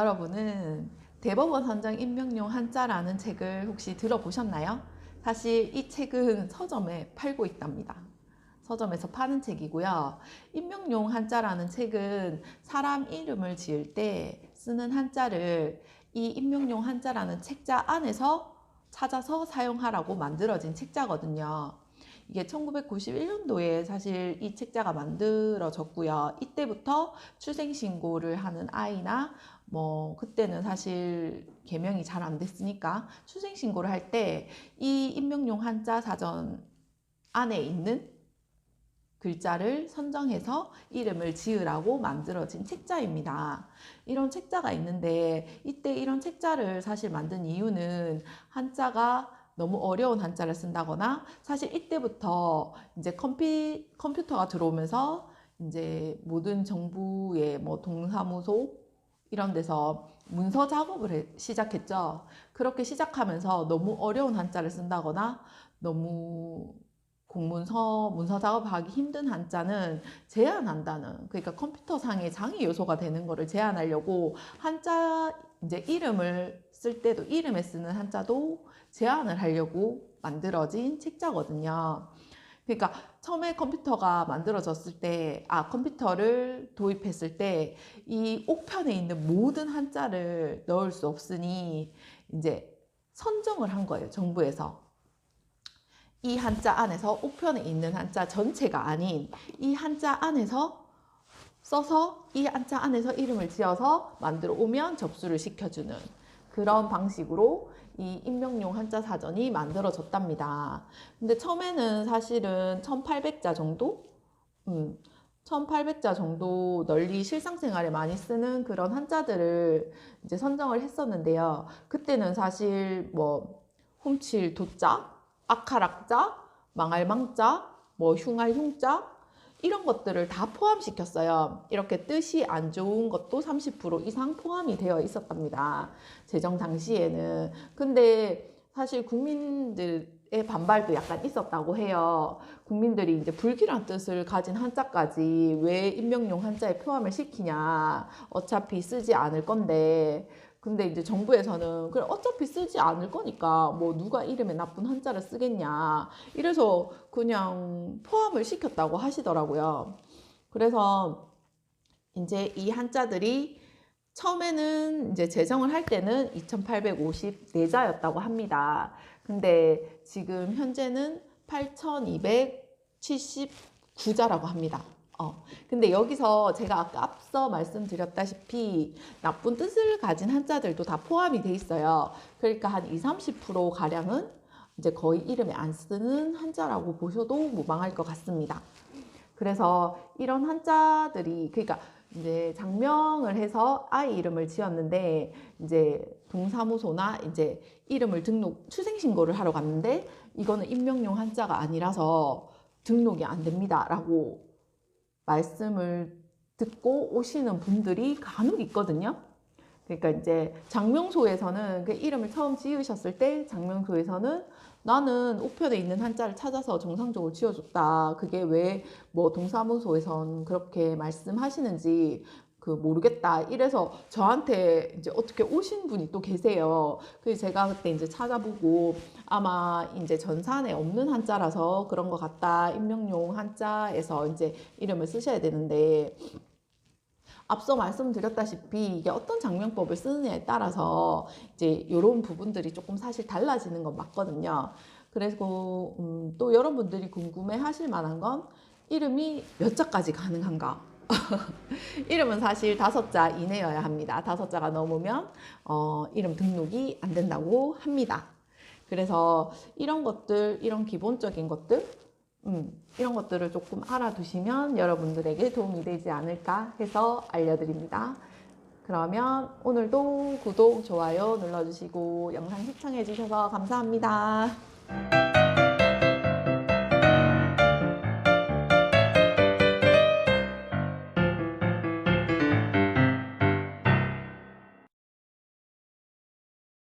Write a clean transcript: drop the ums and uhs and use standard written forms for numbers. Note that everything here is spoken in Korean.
여러분은 대법원 선정 임명용 한자라는 책을 혹시 들어보셨나요? 사실 이 책은 서점에 팔고 있답니다. 서점에서 파는 책이고요. 임명용 한자라는 책은 사람 이름을 지을 때 쓰는 한자를 이 임명용 한자라는 책자 안에서 찾아서 사용하라고 만들어진 책자거든요. 이게 1991년도에 사실 이 책자가 만들어졌고요. 이때부터 출생신고를 하는 아이나 뭐 그때는 사실 개명이 잘 안 됐으니까 출생신고를 할 때 이 임명용 한자 사전 안에 있는 글자를 선정해서 이름을 지으라고 만들어진 책자입니다. 이런 책자가 있는데 이때 이런 책자를 사실 만든 이유는 한자가 너무 어려운 한자를 쓴다거나 사실 이때부터 이제 컴퓨터가 들어오면서 이제 모든 정부의 뭐 동사무소 이런 데서 문서 작업을 시작했죠. 그렇게 시작하면서 너무 어려운 한자를 쓴다거나 너무 문서 작업하기 힘든 한자는 제한한다는, 그러니까 컴퓨터상의 장애 요소가 되는 거를 제한하려고 한자 이제 이름을 쓸 때도 이름에 쓰는 한자도 제한을 하려고 만들어진 책자거든요. 그러니까 처음에 컴퓨터가 만들어졌을 때, 컴퓨터를 도입했을 때 이 옥편에 있는 모든 한자를 넣을 수 없으니 이제 선정을 한 거예요, 정부에서. 이 한자 안에서 옥편에 있는 한자 전체가 아닌 이 한자 안에서 써서 이 한자 안에서 이름을 지어서 만들어 오면 접수를 시켜주는 그런 방식으로 이 임명용 한자 사전이 만들어졌답니다. 근데 처음에는 사실은 1800자 정도? 1800자 정도 널리 실상생활에 많이 쓰는 그런 한자들을 이제 선정을 했었는데요. 그때는 사실 뭐 훔칠 도자, 아카락자, 망할망자, 뭐 흉할 흉자 이런 것들을 다 포함시켰어요. 이렇게 뜻이 안 좋은 것도 30% 이상 포함이 되어 있었답니다. 제정 당시에는. 근데 사실 국민들의 반발도 약간 있었다고 해요. 국민들이 이제 불길한 뜻을 가진 한자까지 왜 임명용 한자에 포함을 시키냐. 어차피 쓰지 않을 건데. 근데 이제 정부에서는 그래 어차피 쓰지 않을 거니까 뭐 누가 이름에 나쁜 한자를 쓰겠냐 이래서 그냥 포함을 시켰다고 하시더라고요. 그래서 이제 이 한자들이 처음에는 이제 제정을 할 때는 2854자였다고 합니다. 근데 지금 현재는 8279자라고 합니다. 근데 여기서 제가 아까 앞서 말씀드렸다시피 나쁜 뜻을 가진 한자들도 다 포함이 돼 있어요. 그러니까 한 20, 30% 가량은 이제 거의 이름에 안 쓰는 한자라고 보셔도 무방할 것 같습니다. 그래서 이런 한자들이, 그러니까 이제 장명을 해서 아이 이름을 지었는데 이제 동사무소나 이제 이름을 출생신고를 하러 갔는데 이거는 임명용 한자가 아니라서 등록이 안 됩니다라고 말씀을 듣고 오시는 분들이 간혹 있거든요. 그러니까 이제 장명소에서는 그 이름을 처음 지으셨을 때 장명소에서는 나는 우편에 있는 한자를 찾아서 정상적으로 지어줬다. 그게 왜 뭐 동사무소에선 그렇게 말씀하시는지 모르겠다. 이래서 저한테 이제 어떻게 오신 분이 또 계세요. 그래서 제가 그때 이제 찾아보고 아마 이제 전산에 없는 한자라서 그런 것 같다. 임명용 한자에서 이제 이름을 쓰셔야 되는데 앞서 말씀드렸다시피 이게 어떤 장명법을 쓰느냐에 따라서 이제 이런 부분들이 조금 사실 달라지는 건 맞거든요. 그래서 또 여러분들이 궁금해 하실 만한 건 이름이 몇 자까지 가능한가? 이름은 사실 5자 이내여야 합니다. 5자가 넘으면 이름 등록이 안 된다고 합니다. 그래서 이런 것들, 이런 기본적인 것들, 이런 것들을 조금 알아두시면 여러분들에게 도움이 되지 않을까 해서 알려드립니다. 그러면 오늘도 구독, 좋아요 눌러주시고 영상 시청해주셔서 감사합니다.